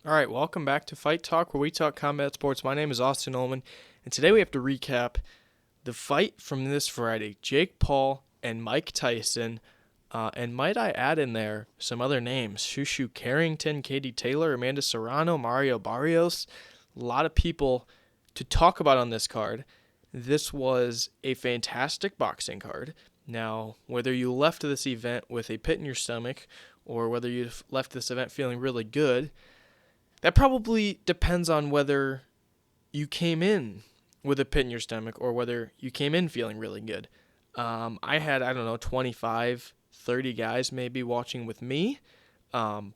All right, welcome back to Fight Talk, where we talk combat sports. My name is Austin Ullman, and today we have to recap the fight from this Friday, Jake Paul and Mike Tyson. And might I add in there some other names, Shushu Carrington, Katie Taylor, Amanda Serrano, Mario Barrios. A lot of people to talk about on this card. This was a fantastic boxing card. Now, whether you left this event with a pit in your stomach or whether you left this event feeling really good, that probably depends on whether you came in with a pit in your stomach or whether you came in feeling really good. I had, 25, 30 guys maybe watching with me.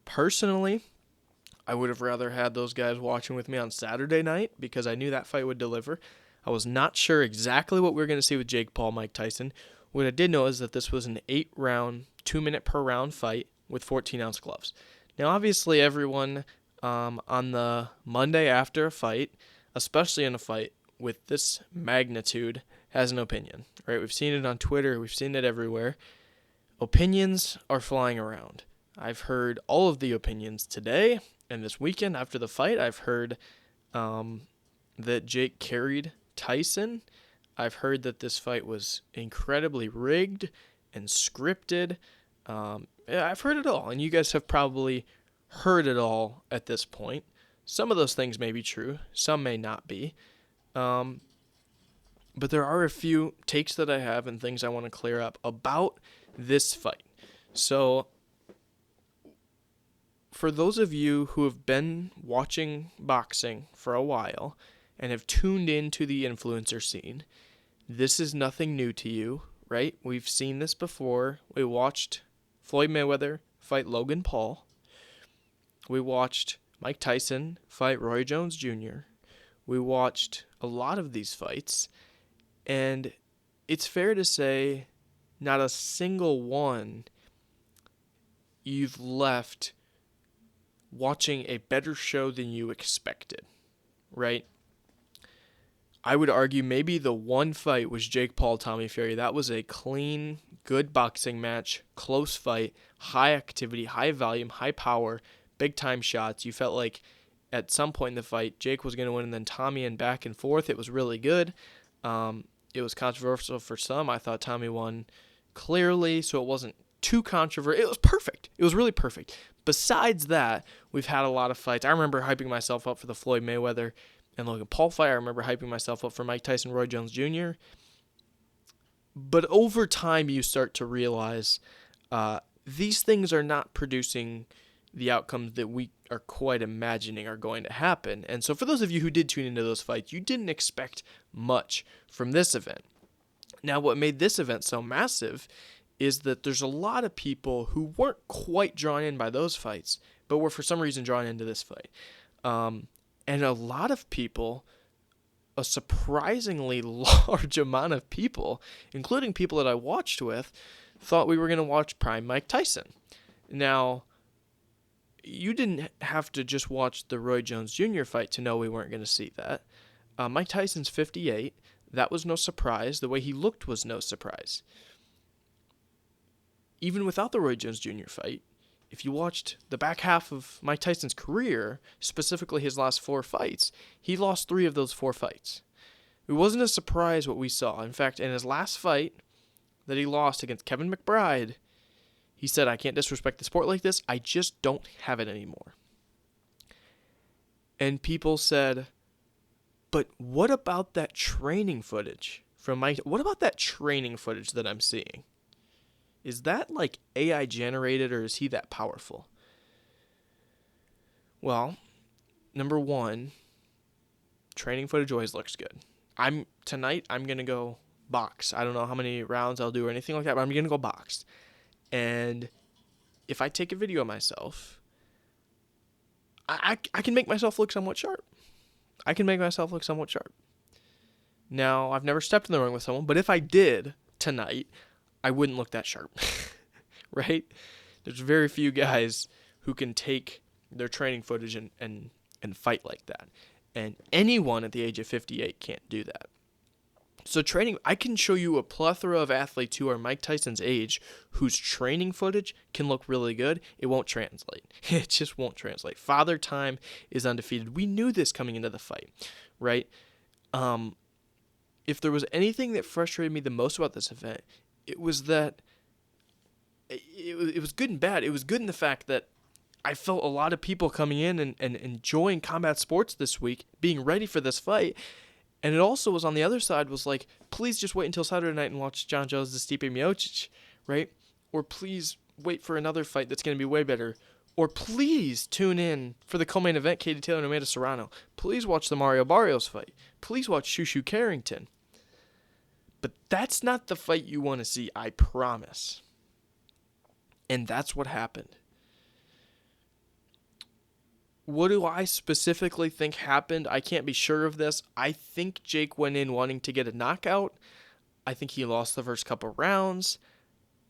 Personally, I would have rather had those guys watching with me on Saturday night because I knew that fight would deliver. I was not sure exactly what we were going to see with Jake Paul, Mike Tyson. What I did know is that this was an 8-round, 2-minute per round fight with 14-ounce gloves. Now, obviously, everyone on the Monday after a fight, especially in a fight with this magnitude, has an opinion, right? We've seen it on Twitter. We've seen it everywhere. Opinions are flying around. I've heard all of the opinions today and this weekend after the fight. I've heard that Jake carried Tyson. I've heard that this fight was incredibly rigged and scripted. I've heard it all, and you guys have probably heard it all at this point. Some of those things may be true. Some may not be. But there are a few takes that I have and things I want to clear up about this fight. So, for those of you who have been watching boxing for a while and have tuned into the influencer scene, this is nothing new to you, right? We've seen this before. We watched Floyd Mayweather fight Logan Paul. We watched Mike Tyson fight Roy Jones Jr. We watched a lot of these fights, and it's fair to say not a single one you've left watching a better show than you expected, right? I would argue maybe the one fight was Jake Paul, Tommy Fury. That was a clean, good boxing match, close fight, high activity, high volume, high power, big-time shots. You felt like at some point in the fight, Jake was going to win, and then Tommy and back and forth. It was really good. It was controversial for some. I thought Tommy won clearly, so it wasn't too controversial. It was perfect. It was really perfect. Besides that, we've had a lot of fights. I remember hyping myself up for the Floyd Mayweather and Logan Paul fight. I remember hyping myself up for Mike Tyson, Roy Jones Jr. But over time, you start to realize these things are not producing the outcomes that we are quite imagining are going to happen. And so for those of you who did tune into those fights, you didn't expect much from this event. Now, what made this event so massive is that there's a lot of people who weren't quite drawn in by those fights, but were for some reason drawn into this fight. And a lot of people, a surprisingly large amount of people, including people that I watched with, thought we were going to watch prime Mike Tyson. Now, you didn't have to just watch the Roy Jones Jr. fight to know we weren't going to see that. Mike Tyson's 58. That was no surprise. The way he looked was no surprise. Even without the Roy Jones Jr. fight, if you watched the back half of Mike Tyson's career, specifically his last 4 fights, he lost 3 of those 4 fights. It wasn't a surprise what we saw. In fact, in his last fight that he lost against Kevin McBride, he said, "I can't disrespect the sport like this. I just don't have it anymore." And people said, "But what about that training footage from Mike? What about that training footage that I'm seeing? Is that like AI generated, or is he that powerful?" Well, number one, training footage always looks good. Tonight I'm going to go box. I don't know how many rounds I'll do or anything like that, but I'm going to go box. And if I take a video of myself, I can make myself look somewhat sharp. Now, I've never stepped in the ring with someone, but if I did tonight, I wouldn't look that sharp, right? There's very few guys who can take their training footage and fight like that. And anyone at the age of 58 can't do that. So training, I can show you a plethora of athletes who are Mike Tyson's age whose training footage can look really good. It won't translate. It just won't translate. Father Time is undefeated. We knew this coming into the fight, right? If there was anything that frustrated me the most about this event, it was that it was good and bad. It was good in the fact that I felt a lot of people coming in and enjoying combat sports this week, being ready for this fight. And it also was on the other side was like, please just wait until Saturday night and watch John Jones and Stipe Miocic, right? Or please wait for another fight that's going to be way better. Or please tune in for the co-main event, Katie Taylor and Amanda Serrano. Please watch the Mario Barrios fight. Please watch Shushu Carrington. But that's not the fight you want to see, I promise. And that's what happened. What do I specifically think happened? I can't be sure of this. I think Jake went in wanting to get a knockout. I think he lost the first couple rounds,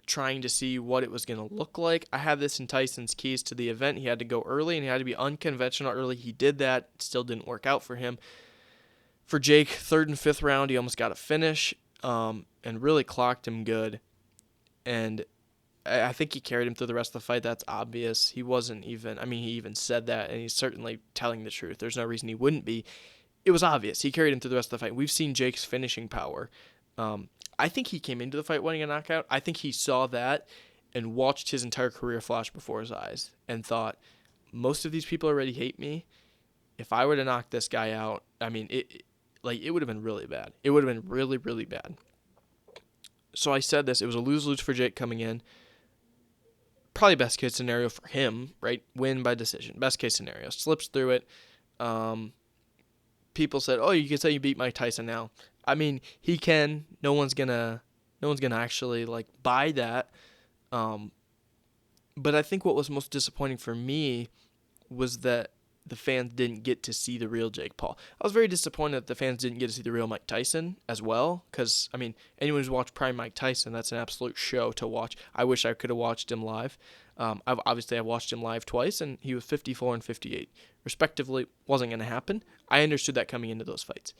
trying to see what it was going to look like. I had this in Tyson's keys to the event. He had to go early, and he had to be unconventional early. He did that. It still didn't work out for him. For Jake, third and fifth round, he almost got a finish and really clocked him good. And I think he carried him through the rest of the fight. That's obvious. He wasn't even, he even said that, and he's certainly telling the truth. There's no reason he wouldn't be. It was obvious. He carried him through the rest of the fight. We've seen Jake's finishing power. I think he came into the fight wanting a knockout. I think he saw that and watched his entire career flash before his eyes and thought, most of these people already hate me. If I were to knock this guy out, it would have been really bad. It would have been really, really bad. So I said this. It was a lose-lose for Jake coming in. Probably best case scenario for him, right? Win by decision. Best case scenario. Slips through it. People said, "Oh, you can say you beat Mike Tyson now." He can. No one's gonna actually buy that. But I think what was most disappointing for me was that the fans didn't get to see the real Jake Paul. I was very disappointed that the fans didn't get to see the real Mike Tyson as well, because, anyone who's watched Prime Mike Tyson, that's an absolute show to watch. I wish I could have watched him live. I've watched him live twice, and he was 54 and 58. Respectively, wasn't going to happen. I understood that coming into those fights.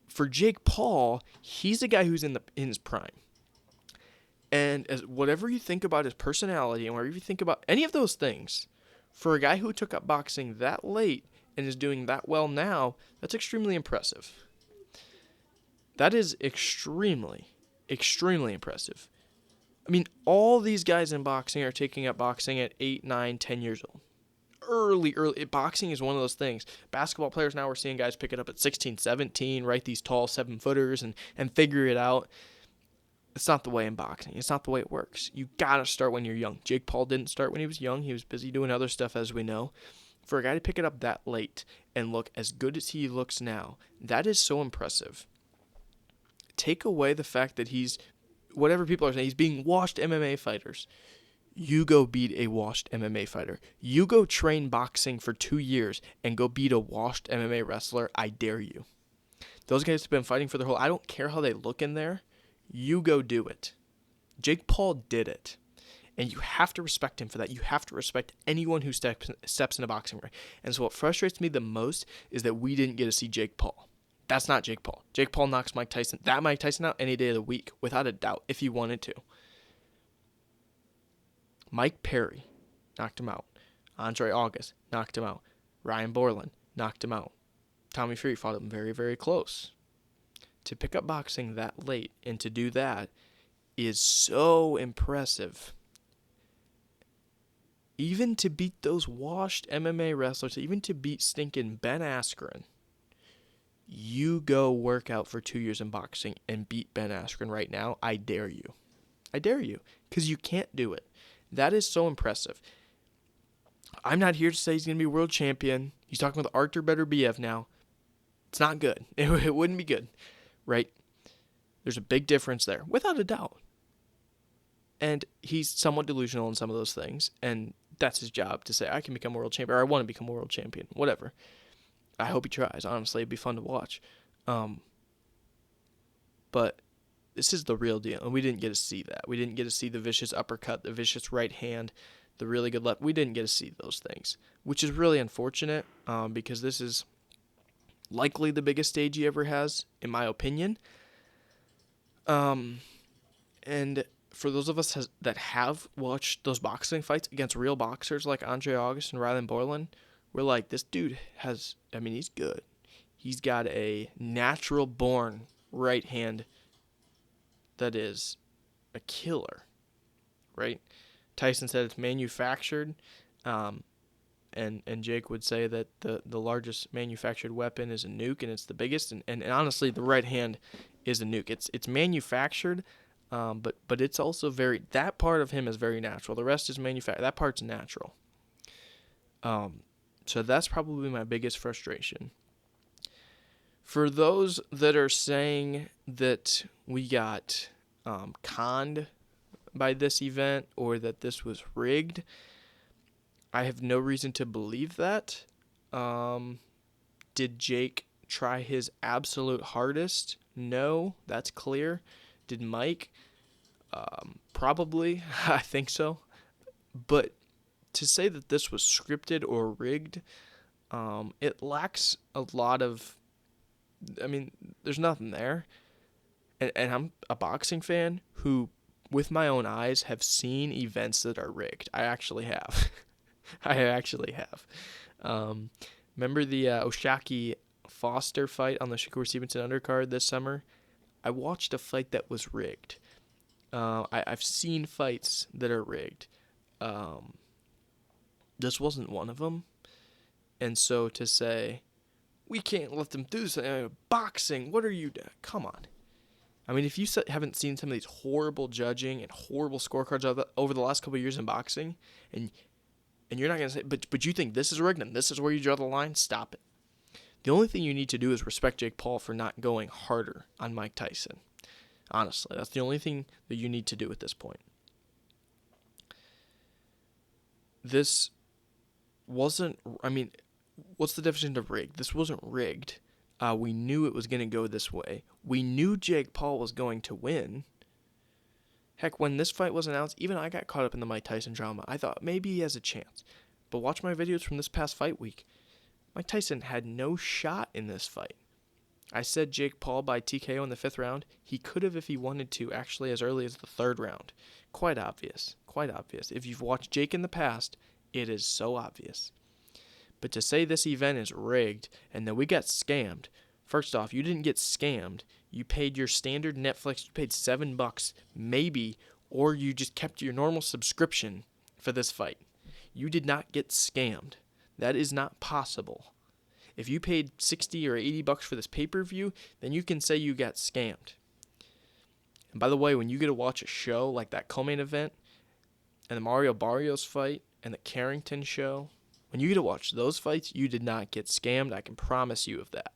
For Jake Paul, he's a guy who's in his prime. And as whatever you think about his personality and whatever you think about any of those things, for a guy who took up boxing that late and is doing that well now, that's extremely impressive. That is extremely, extremely impressive. All these guys in boxing are taking up boxing at 8, 9, 10 years old. Early. Boxing is one of those things. Basketball players now, we're seeing guys pick it up at 16, 17, right? These tall 7-footers and figure it out. It's not the way in boxing. It's not the way it works. You got to start when you're young. Jake Paul didn't start when he was young. He was busy doing other stuff, as we know. For a guy to pick it up that late and look as good as he looks now, that is so impressive. Take away the fact that he's, whatever people are saying, he's being washed MMA fighters. You go beat a washed MMA fighter. You go train boxing for 2 years and go beat a washed MMA wrestler. I dare you. Those guys have been fighting for their whole, I don't care how they look in there. You go do it. Jake Paul did it. And you have to respect him for that. You have to respect anyone who steps in a boxing ring. And so what frustrates me the most is that we didn't get to see Jake Paul. That's not Jake Paul. Jake Paul knocks Mike Tyson out any day of the week, without a doubt, if he wanted to. Mike Perry knocked him out. Andre August knocked him out. Ryan Borland knocked him out. Tommy Fury fought him very, very close. To pick up boxing that late and to do that is so impressive. Even to beat those washed MMA wrestlers, even to beat stinking Ben Askren, you go work out for 2 years in boxing and beat Ben Askren right now. I dare you. I dare you, because you can't do it. That is so impressive. I'm not here to say he's going to be world champion. He's talking with Artur Beterbiev now. It's not good. It wouldn't be good. Right? There's a big difference there, without a doubt. And he's somewhat delusional in some of those things, and that's his job to say, I can become a world champion, or I want to become a world champion, whatever. I hope he tries, honestly. It'd be fun to watch. But this is the real deal, and we didn't get to see that. We didn't get to see the vicious uppercut, the vicious right hand, the really good left. We didn't get to see those things, which is really unfortunate, because this is likely the biggest stage he ever has, in my opinion. And for those of us that have watched those boxing fights against real boxers like Andre August and Rylan Borland, we're like, this dude he's good. He's got a natural-born right hand that is a killer, right? Tyson said it's manufactured, and Jake would say that the largest manufactured weapon is a nuke, and it's the biggest. And honestly, the right hand is a nuke. It's manufactured, but it's also that part of him is very natural. The rest is manufactured. That part's natural. So that's probably my biggest frustration. For those that are saying that we got conned by this event or that this was rigged, I have no reason to believe that. Did Jake try his absolute hardest? No, that's clear. Did Mike? Probably. I think so. But to say that this was scripted or rigged, it lacks a lot of... there's nothing there. And I'm a boxing fan who, with my own eyes, have seen events that are rigged. I actually have. Remember the Oshaki Foster fight on the Shakur Stevenson undercard this summer? I watched a fight that was rigged. I've seen fights that are rigged. This wasn't one of them. And so to say, we can't let them do this, boxing, what are you doing? Come on. If you haven't seen some of these horrible judging and horrible scorecards over the last couple of years in boxing, and you're not going to say, but you think this is rigged and this is where you draw the line, stop it. The only thing you need to do is respect Jake Paul for not going harder on Mike Tyson. Honestly, that's the only thing that you need to do at this point. This wasn't, what's the definition of rigged? This wasn't rigged. We knew it was going to go this way. We knew Jake Paul was going to win. Heck, when this fight was announced, even I got caught up in the Mike Tyson drama. I thought maybe he has a chance. But watch my videos from this past fight week. Mike Tyson had no shot in this fight. I said Jake Paul by TKO in the 5th round. He could have if he wanted to, actually as early as the 3rd round. Quite obvious. If you've watched Jake in the past, it is so obvious. But to say this event is rigged and that we got scammed, first off, you didn't get scammed. You paid your standard Netflix, you paid $7 maybe, or you just kept your normal subscription for this fight. You did not get scammed. That is not possible. If you paid $60 or $80 for this pay-per-view, then you can say you got scammed. And by the way, when you get to watch a show like that co-main event and the Mario Barrios fight and the Carrington show, when you get to watch those fights, you did not get scammed. I can promise you of that.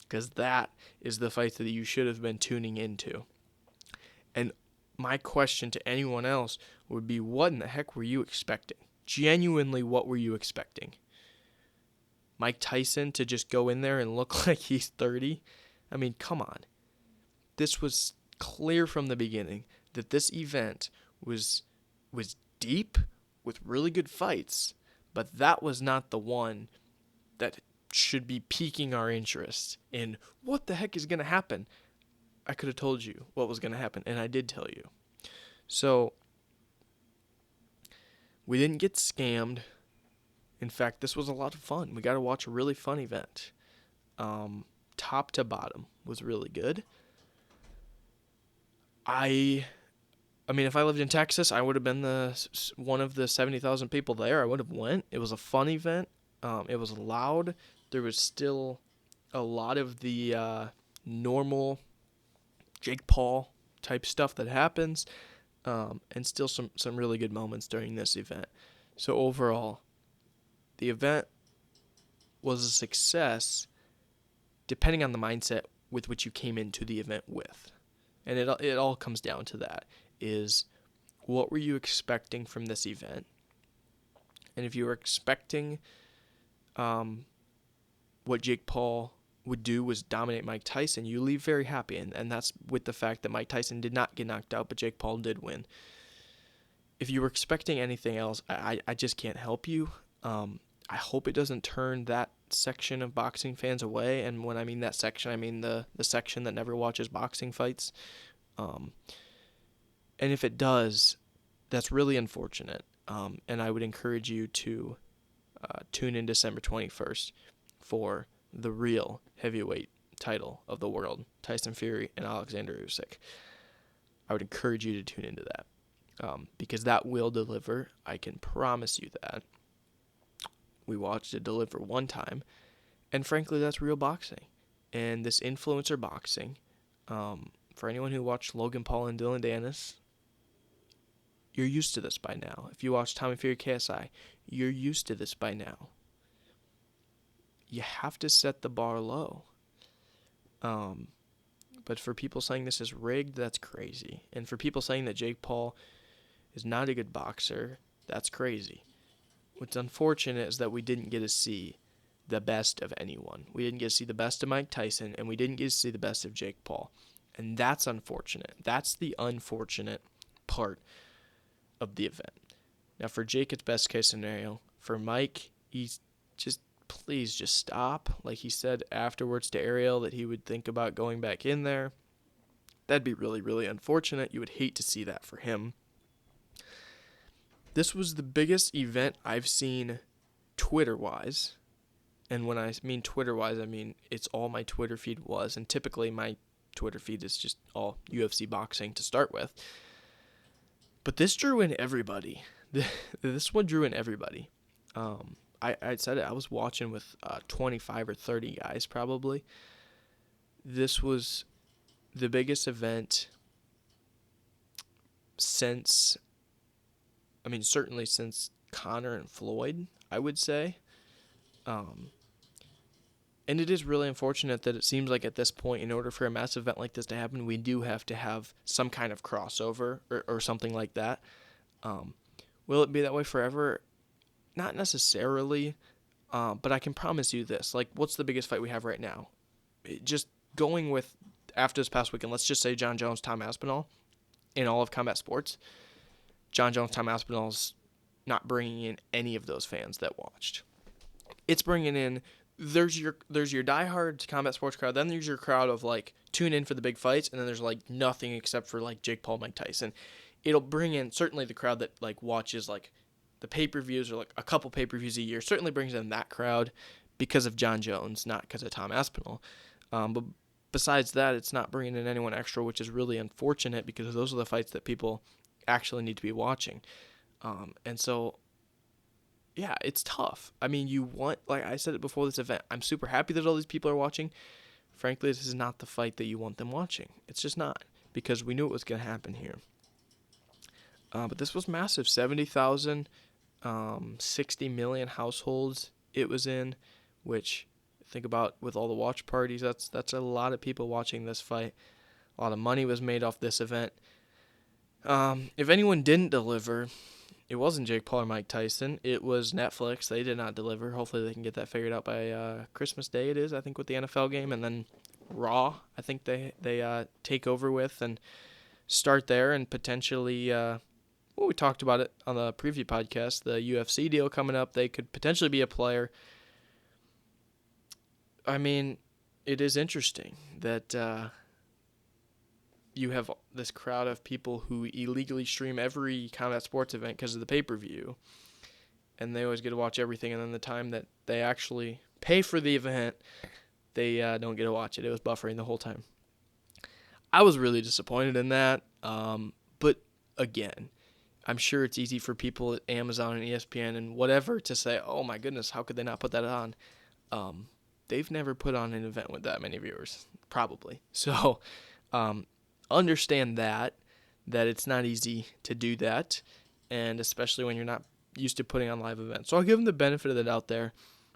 Because that is the fights that you should have been tuning into. And my question to anyone else would be, what in the heck were you expecting? Genuinely, what were you expecting? Mike Tyson to just go in there and look like he's 30? Come on. This was clear from the beginning that this event was deep with really good fights, but that was not the one that should be piquing our interest in what the heck is going to happen. I could have told you what was going to happen, and I did tell you. So, we didn't get scammed. In fact, this was a lot of fun. We got to watch a really fun event. Top to bottom was really good. If I lived in Texas, I would have been one of the 70,000 people there. I would have went. It was a fun event. It was loud. There was still a lot of the normal Jake Paul type stuff that happens, and still some really good moments during this event. So overall, the event was a success depending on the mindset with which you came into the event with. And it all comes down to that, is what were you expecting from this event? And if you were expecting what Jake Paul would do was dominate Mike Tyson, you leave very happy. And that's with the fact that Mike Tyson did not get knocked out, but Jake Paul did win. If you were expecting anything else, I just can't help you. I hope it doesn't turn that section of boxing fans away. And when I mean that section, I mean the section that never watches boxing fights. And if it does, that's really unfortunate. And I would encourage you to tune in December 21st for the real heavyweight title of the world, Tyson Fury and Alexander Usyk. I would encourage you to tune into that because that will deliver. I can promise you that. We watched it deliver one time, and frankly, that's real boxing. And this influencer boxing, for anyone who watched Logan Paul and Dylan Dennis, you're used to this by now. If you watch Tommy Fury KSI, you're used to this by now. You have to set the bar low. But for people saying this is rigged, that's crazy. And for people saying that Jake Paul is not a good boxer, that's crazy. What's unfortunate is that we didn't get to see the best of anyone. We didn't get to see the best of Mike Tyson, and we didn't get to see the best of Jake Paul. And that's unfortunate. That's the unfortunate part of the event. Now, for Jake, it's best case scenario. For Mike, he's please just stop. Like he said afterwards to Ariel that he would think about going back in there. That'd be really, really unfortunate. You would hate to see that for him. This was the biggest event I've seen Twitter-wise. And when I mean Twitter-wise, I mean it's all my Twitter feed was. And typically my Twitter feed is just all UFC boxing to start with. But this drew in everybody. This one drew in everybody. I said it. I was watching with 25 or 30 guys probably. This was the biggest event since, certainly since Conor and Floyd, I would say. And it is really unfortunate that it seems like at this point, in order for a massive event like this to happen, we do have to have some kind of crossover or something like that. Will it be that way forever? Not necessarily, but I can promise you this. Like, what's the biggest fight we have right now? Just going with, after this past weekend, let's just say John Jones, Tom Aspinall in all of combat sports. John Jones, Tom Aspinall's not bringing in any of those fans that watched. It's bringing in, there's your diehard combat sports crowd, then there's your crowd of, like, tune in for the big fights, and then there's, like, nothing except for, like, Jake Paul, Mike Tyson. It'll bring in, certainly the crowd that, like, watches, like, the pay-per-views or like a couple pay-per-views a year certainly brings in that crowd because of John Jones, not because of Tom Aspinall. But besides that, it's not bringing in anyone extra, which is really unfortunate because those are the fights that people actually need to be watching. And so, yeah, it's tough. You want, like I said it before this event, I'm super happy that all these people are watching. Frankly, this is not the fight that you want them watching. It's just not, because we knew it was going to happen here. But this was massive, 70,000. 60 million households it was in, which think about with all the watch parties, that's a lot of people watching this fight. A lot of money was made off this event. If anyone didn't deliver, it wasn't Jake Paul or Mike Tyson. It was Netflix. They did not deliver. Hopefully they can get that figured out by Christmas Day, it is, I think, with the NFL game. And then Raw, I think they take over with and start there and potentially... we talked about it on the preview podcast, the UFC deal coming up. They could potentially be a player. It is interesting that you have this crowd of people who illegally stream every combat sports event because of the pay-per-view, and they always get to watch everything, and then the time that they actually pay for the event, they don't get to watch it. It was buffering the whole time. I was really disappointed in that, but again... I'm sure it's easy for people at Amazon and ESPN and whatever to say, oh my goodness, how could they not put that on? They've never put on an event with that many viewers, probably. So understand that it's not easy to do that, and especially when you're not used to putting on live events. So I'll give them the benefit of the doubt there.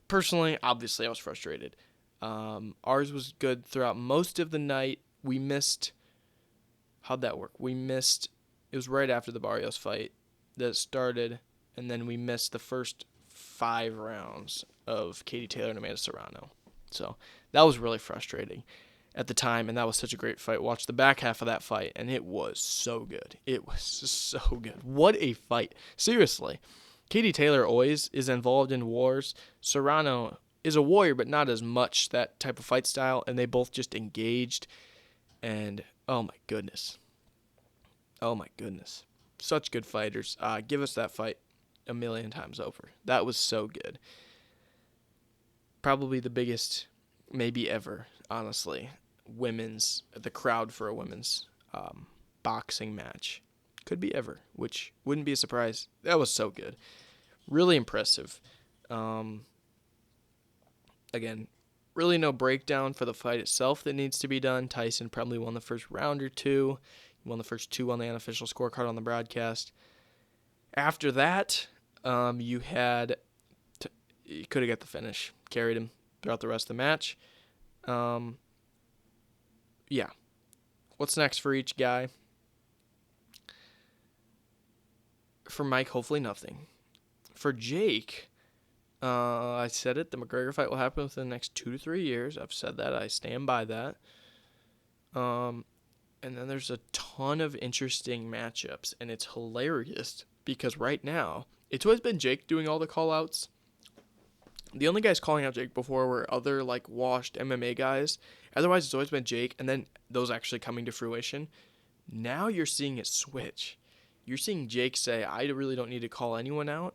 Personally, obviously, I was frustrated. Ours was good throughout most of the night. We missed... How'd that work? It was right after the Barrios fight that it started, and then we missed the first 5 rounds of Katie Taylor and Amanda Serrano. So that was really frustrating at the time, and that was such a great fight. Watched the back half of that fight, and it was so good. It was so good. What a fight. Seriously. Katie Taylor always is involved in wars. Serrano is a warrior, but not as much that type of fight style, and they both just engaged, and oh my goodness. Such good fighters. Give us that fight a million times over. That was so good. Probably the biggest, maybe ever, honestly, the crowd for a women's boxing match. Could be ever, which wouldn't be a surprise. That was so good. Really impressive. Again, really no breakdown for the fight itself that needs to be done. Tyson probably won the first round or two. He won the first two on the unofficial scorecard on the broadcast. After that, you could have got the finish. Carried him throughout the rest of the match. Yeah. What's next for each guy? For Mike, hopefully nothing. For Jake, I said it, the McGregor fight will happen within the next 2 to 3 years. I've said that. I stand by that. And then there's a ton of interesting matchups, and it's hilarious because right now, it's always been Jake doing all the call-outs. The only guys calling out Jake before were other, like, washed MMA guys. Otherwise, it's always been Jake, and then those actually coming to fruition. Now you're seeing it switch. You're seeing Jake say, I really don't need to call anyone out.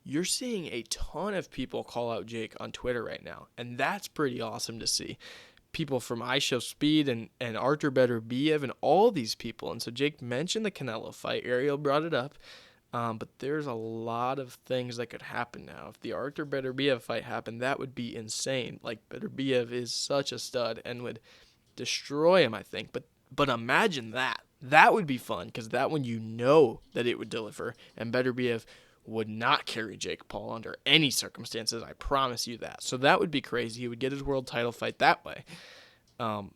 You're seeing a ton of people call out Jake on Twitter right now, and that's pretty awesome to see. People from I Show Speed and Artur Beterbiev and all these people. And so Jake mentioned the Canelo fight. Ariel brought it up. But there's a lot of things that could happen now. If the Artur Beterbiev fight happened, that would be insane. Like, Beterbiev is such a stud and would destroy him, I think. But imagine that. That would be fun, because that one you know that it would deliver. And Beterbiev would not carry Jake Paul under any circumstances. I promise you that. So that would be crazy. He would get his world title fight that way. Oh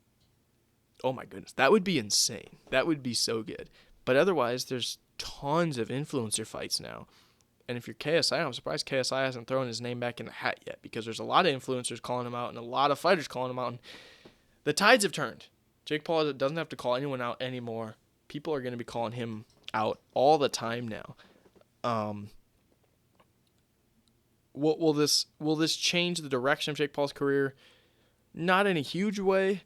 my goodness. That would be insane. That would be so good. But otherwise, there's tons of influencer fights now. And if you're KSI, I'm surprised KSI hasn't thrown his name back in the hat yet, because there's a lot of influencers calling him out and a lot of fighters calling him out. And the tides have turned. Jake Paul doesn't have to call anyone out anymore. People are going to be calling him out all the time now. Will this change the direction of Jake Paul's career? Not in a huge way.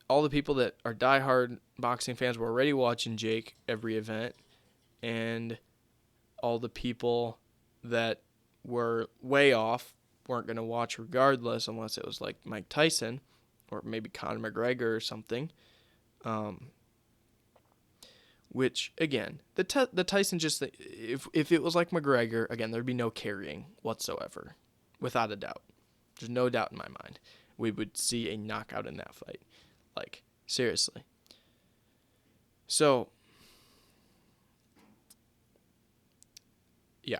All the people that are diehard boxing fans were already watching Jake every event, and all the people that were way off weren't going to watch regardless, unless it was like Mike Tyson or maybe Conor McGregor or something. Which, again, the Tyson just, if it was like McGregor, again, there'd be no carrying whatsoever, without a doubt. There's no doubt in my mind. We would see a knockout in that fight. Like, seriously. So, yeah.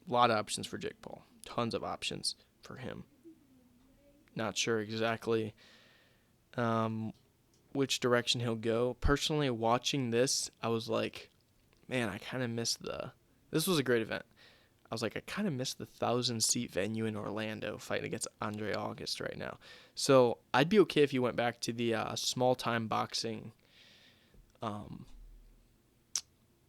A lot of options for Jake Paul. Tons of options for him. Not sure exactly which direction he'll go. Personally, watching this, I was like, man, I kind of missed this was a great event. I was like, I kind of missed the 1,000-seat venue in Orlando fighting against Andre August right now. So I'd be okay if you went back to the small-time boxing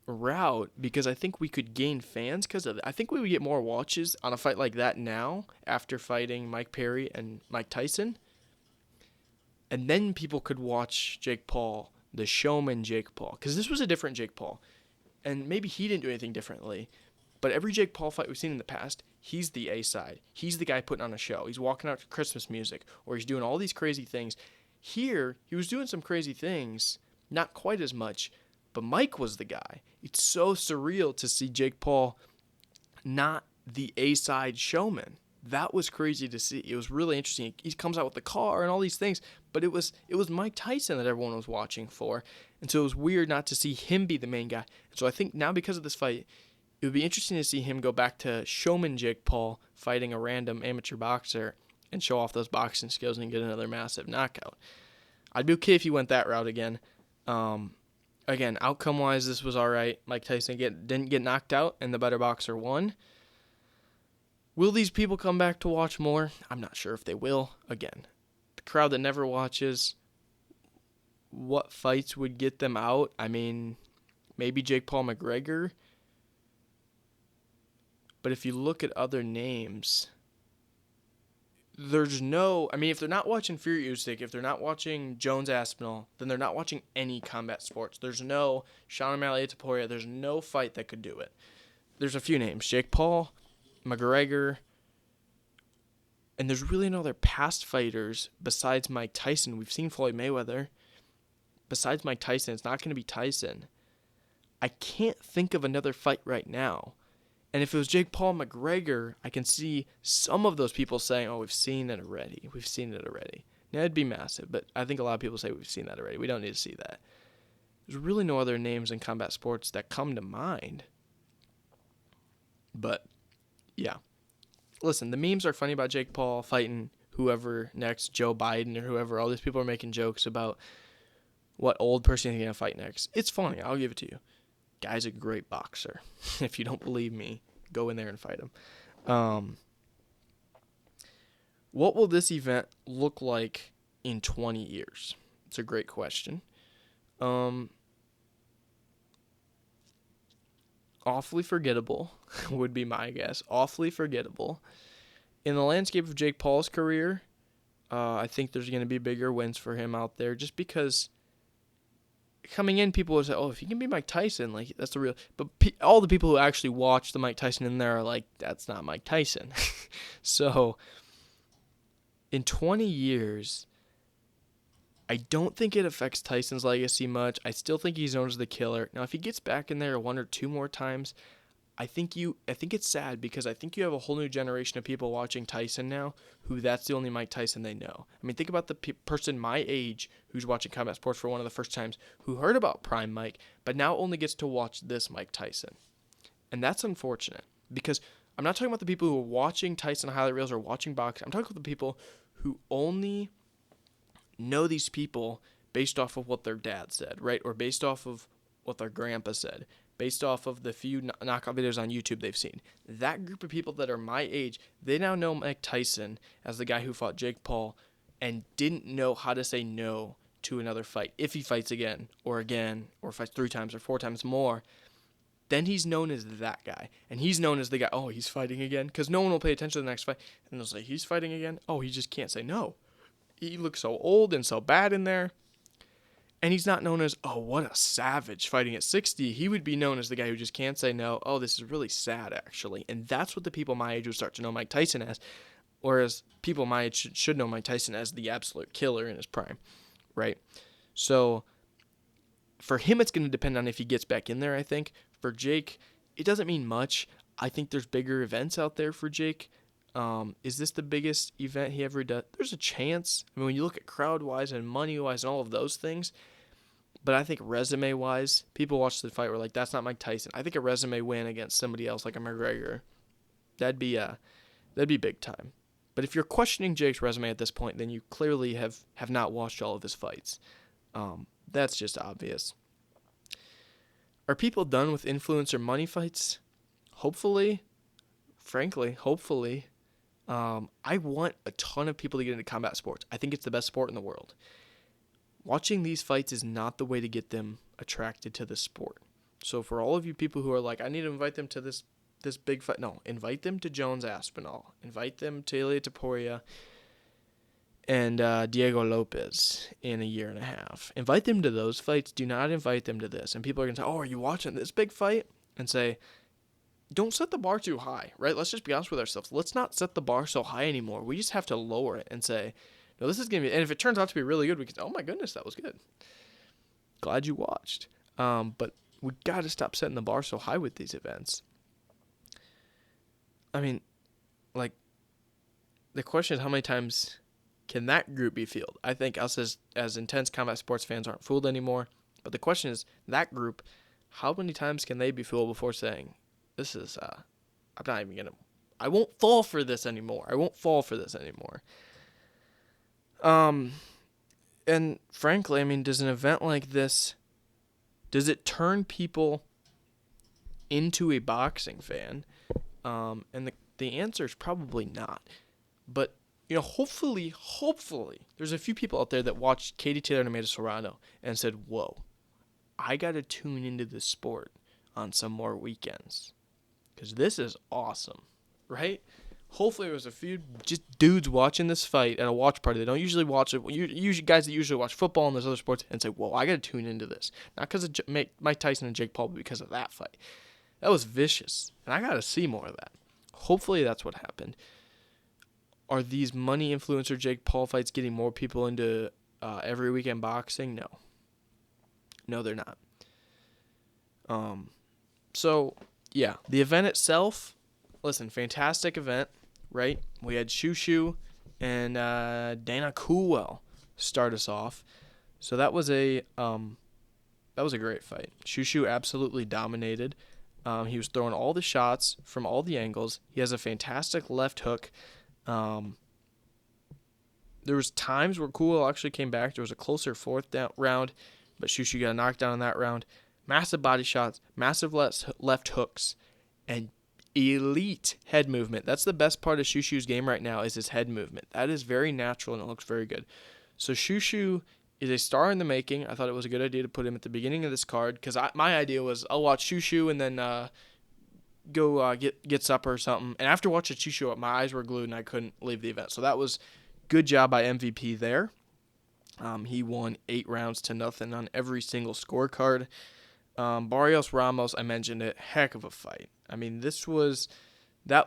route, because I think we could gain fans because of it. I think we would get more watches on a fight like that now after fighting Mike Perry and Mike Tyson. And then people could watch Jake Paul, the showman Jake Paul, because this was a different Jake Paul. And maybe he didn't do anything differently. But every Jake Paul fight we've seen in the past, he's the A side. He's the guy putting on a show. He's walking out to Christmas music, or he's doing all these crazy things. Here, he was doing some crazy things, not quite as much, but Mike was the guy. It's so surreal to see Jake Paul not the A side showman. That was crazy to see. It was really interesting. He comes out with the car and all these things, but it was Mike Tyson that everyone was watching for. And so it was weird not to see him be the main guy. And so I think now, because of this fight, it would be interesting to see him go back to showman Jake Paul fighting a random amateur boxer and show off those boxing skills and get another massive knockout. I'd be okay if he went that route again. Again, outcome-wise, this was all right. Mike Tyson didn't get knocked out, and the better boxer won. Will these people come back to watch more? I'm not sure if they will. Again, the crowd that never watches, what fights would get them out? I mean, maybe Jake Paul McGregor. But if you look at other names, there's no, I mean, if they're not watching Fury Usyk, if they're not watching Jones Aspinall, then they're not watching any combat sports. There's no Sean O'Malley Taporia. There's no fight that could do it. There's a few names: Jake Paul, McGregor, and there's really no other past fighters besides Mike Tyson. We've seen Floyd Mayweather. Besides Mike Tyson, it's not going to be Tyson. I can't think of another fight right now. And if it was Jake Paul McGregor, I can see some of those people saying, oh, we've seen it already. We've seen it already. Now, it'd be massive, but I think a lot of people say we've seen that already. We don't need to see that. There's really no other names in combat sports that come to mind. But, yeah. Listen, the memes are funny about Jake Paul fighting whoever next, Joe Biden or whoever. All these people are making jokes about what old person is going to fight next. It's funny. I'll give it to you. Guy's a great boxer. If you don't believe me, go in there and fight him. What will this event look like in 20 years? It's a great question. Awfully forgettable would be my guess. Awfully forgettable. In the landscape of Jake Paul's career, I think there's going to be bigger wins for him out there just because coming in, people would say, oh, if he can be Mike Tyson, like, that's the real. But all the people who actually watch the Mike Tyson in there are like, that's not Mike Tyson. So, in 20 years, I don't think it affects Tyson's legacy much. I still think he's known as the killer. Now, if he gets back in there one or two more times, I think it's sad because I think you have a whole new generation of people watching Tyson now who that's the only Mike Tyson they know. I mean, think about the person my age who's watching combat sports for one of the first times who heard about Prime Mike, but now only gets to watch this Mike Tyson. And that's unfortunate because I'm not talking about the people who are watching Tyson highlight reels or watching boxing. I'm talking about the people who only know these people based off of what their dad said, right? Or based off of what their grandpa said. Based off of the few knockout videos on YouTube they've seen. That group of people that are my age, they now know Mike Tyson as the guy who fought Jake Paul and didn't know how to say no to another fight. If he fights again, or fights 3 times or 4 times more, then he's known as that guy. And he's known as the guy, oh, he's fighting again? Because no one will pay attention to the next fight. And they'll say, he's fighting again? Oh, he just can't say no. He looks so old and so bad in there. And he's not known as, oh, what a savage fighting at 60. He would be known as the guy who just can't say no. Oh, this is really sad, actually. And that's what the people my age would start to know Mike Tyson as. Whereas people my age should know Mike Tyson as the absolute killer in his prime, right? So for him, it's going to depend on if he gets back in there, I think. For Jake, it doesn't mean much. I think there's bigger events out there for Jake. Is this the biggest event he ever does? There's a chance. I mean, when you look at crowd-wise and money-wise and all of those things, but I think resume-wise, people watch the fight were like, that's not Mike Tyson. I think a resume win against somebody else like a McGregor, that'd be big time. But if you're questioning Jake's resume at this point, then you clearly have not watched all of his fights. That's just obvious. Are people done with influencer money fights? Hopefully. Frankly, hopefully. I want a ton of people to get into combat sports. I think it's the best sport in the world. Watching these fights is not the way to get them attracted to the sport. So for all of you people who are like, I need to invite them to this big fight. No, invite them to Jones Aspinall. Invite them to Ilia Topuria and Diego Lopez in a year and a half. Invite them to those fights. Do not invite them to this. And people are going to say, oh, are you watching this big fight? And say, don't set the bar too high, right? Let's just be honest with ourselves. Let's not set the bar so high anymore. We just have to lower it and say, no, this is going to be, and if it turns out to be really good, we can say, oh my goodness, that was good. Glad you watched. But we got to stop setting the bar so high with these events. I mean, like, the question is how many times can that group be fooled? I think us as intense combat sports fans aren't fooled anymore. But the question is, that group, how many times can they be fooled before saying, this is, I'm not even going to, I won't fall for this anymore. And frankly, I mean, does an event like this, does it turn people into a boxing fan? And the answer is probably not. But, you know, hopefully, there's a few people out there that watched Katie Taylor and Amanda Serrano and said, whoa, I got to tune into this sport on some more weekends. Because this is awesome, right? Hopefully there was a few just dudes watching this fight at a watch party. They don't usually watch it. Usually guys that usually watch football and those other sports and say, whoa, I got to tune into this. Not because of Mike Tyson and Jake Paul, but because of that fight. That was vicious. And I got to see more of that. Hopefully that's what happened. Are these money influencer Jake Paul fights getting more people into every weekend boxing? No. No, they're not. So, yeah. The event itself, listen, fantastic event. Right? We had Shushu and Dana Coolwell start us off. So that was a great fight. Shushu absolutely dominated. He was throwing all the shots from all the angles. He has a fantastic left hook. There was times where Coolwell actually came back. There was a closer fourth round, but Shushu got knocked down in that round. Massive body shots, massive left hooks, and elite head movement. That's the best part of Shushu's game right now is his head movement. That is very natural and it looks very good. So Shushu is a star in the making. I thought it was a good idea to put him at the beginning of this card because my idea was I'll watch Shushu and then go get supper or something. And after watching Shushu, my eyes were glued and I couldn't leave the event. So that was good job by MVP there. He won 8 rounds to nothing on every single scorecard. Barrios Ramos, I mentioned it, heck of a fight. I mean, that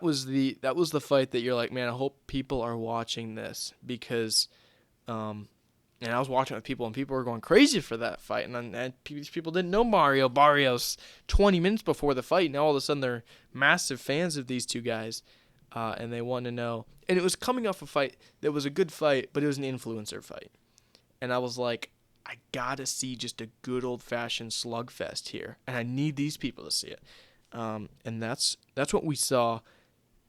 was the fight that you're like, man, I hope people are watching this because, and I was watching it with people and people were going crazy for that fight, and these people didn't know Mario Barrios 20 minutes before the fight. Now all of a sudden they're massive fans of these two guys, and they want to know. And it was coming off a fight that was a good fight, but it was an influencer fight, and I was like, I gotta see just a good old-fashioned slugfest here, and I need these people to see it. And that's what we saw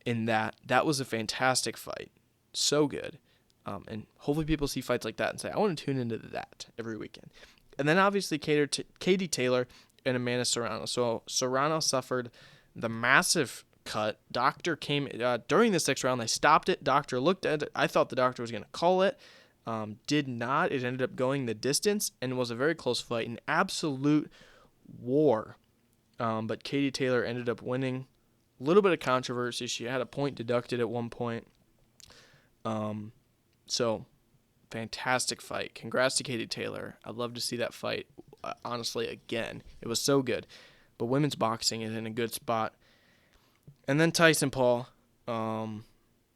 in that. That was a fantastic fight, so good. And hopefully people see fights like that and say, I want to tune into that every weekend. And then obviously cater to Katie Taylor and Amanda Serrano. So Serrano suffered the massive cut. Doctor came during the 6th round. They stopped it. Doctor looked at it. I thought the doctor was going to call it. Did not. It ended up going the distance and was a very close fight, an absolute war. But Katie Taylor ended up winning. A little bit of controversy. She had a point deducted at one point. So, fantastic fight. Congrats to Katie Taylor. I'd love to see that fight, honestly, again. It was so good. But women's boxing is in a good spot. And then Tyson Paul.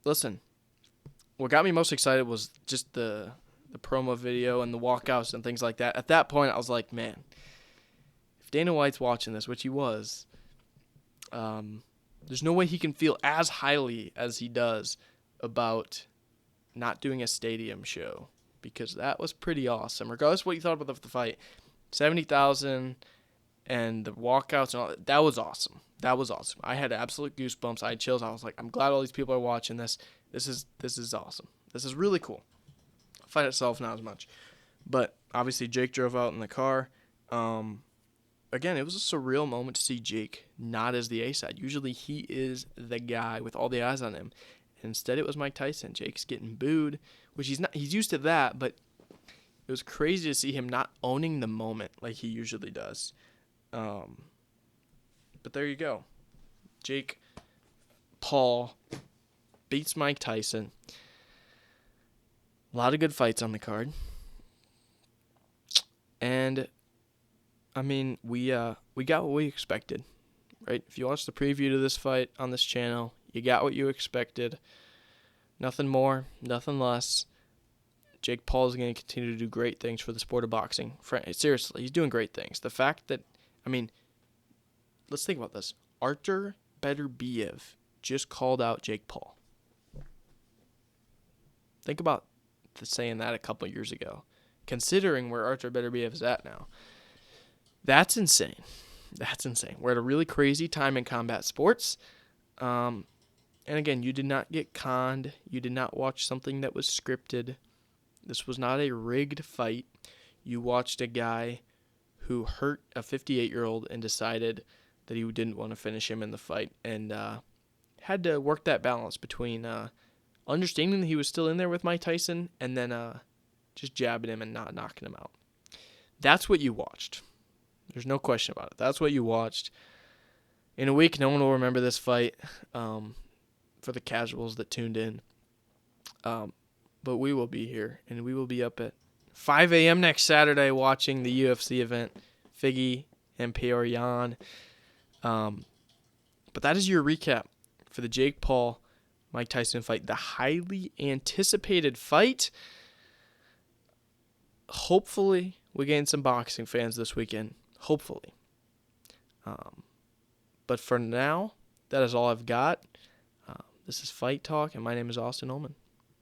Listen. What got me most excited was just the promo video and the walkouts and things like that. At that point, I was like, man, if Dana White's watching this, which he was, there's no way he can feel as highly as he does about not doing a stadium show because that was pretty awesome. Regardless of what you thought about the fight, 70,000 and the walkouts and all that was awesome. That was awesome. I had absolute goosebumps. I had chills. I was like, I'm glad all these people are watching this. This is awesome. This is really cool. The fight itself, not as much. But obviously Jake drove out in the car. Again, it was a surreal moment to see Jake not as the A side. Usually he is the guy with all the eyes on him. Instead it was Mike Tyson. Jake's getting booed, which he's used to that, but it was crazy to see him not owning the moment like he usually does. But there you go. Jake Paul beats Mike Tyson. A lot of good fights on the card. And, I mean, we got what we expected, right? If you watch the preview to this fight on this channel, you got what you expected. Nothing more, nothing less. Jake Paul is going to continue to do great things for the sport of boxing. Seriously, he's doing great things. The fact that, I mean, let's think about this. Artur Beterbiev just called out Jake Paul. Think about saying that a couple of years ago, considering where Artur Beterbiev is at now. That's insane. That's insane. We're at a really crazy time in combat sports. And again, you did not get conned. You did not watch something that was scripted. This was not a rigged fight. You watched a guy who hurt a 58-year-old and decided that he didn't want to finish him in the fight and had to work that balance between understanding that he was still in there with Mike Tyson and then just jabbing him and not knocking him out. That's what you watched. There's no question about it. That's what you watched. In a week, no one will remember this fight. for the casuals that tuned in. But we will be here, and we will be up at 5 a.m. next Saturday watching the UFC event, Figgy and Peorian. But that is your recap for the Jake Paul, Mike Tyson fight, the highly anticipated fight. Hopefully, we gain some boxing fans this weekend. Hopefully. But for now, that is all I've got. This is Fight Talk, and my name is Austin Ullman.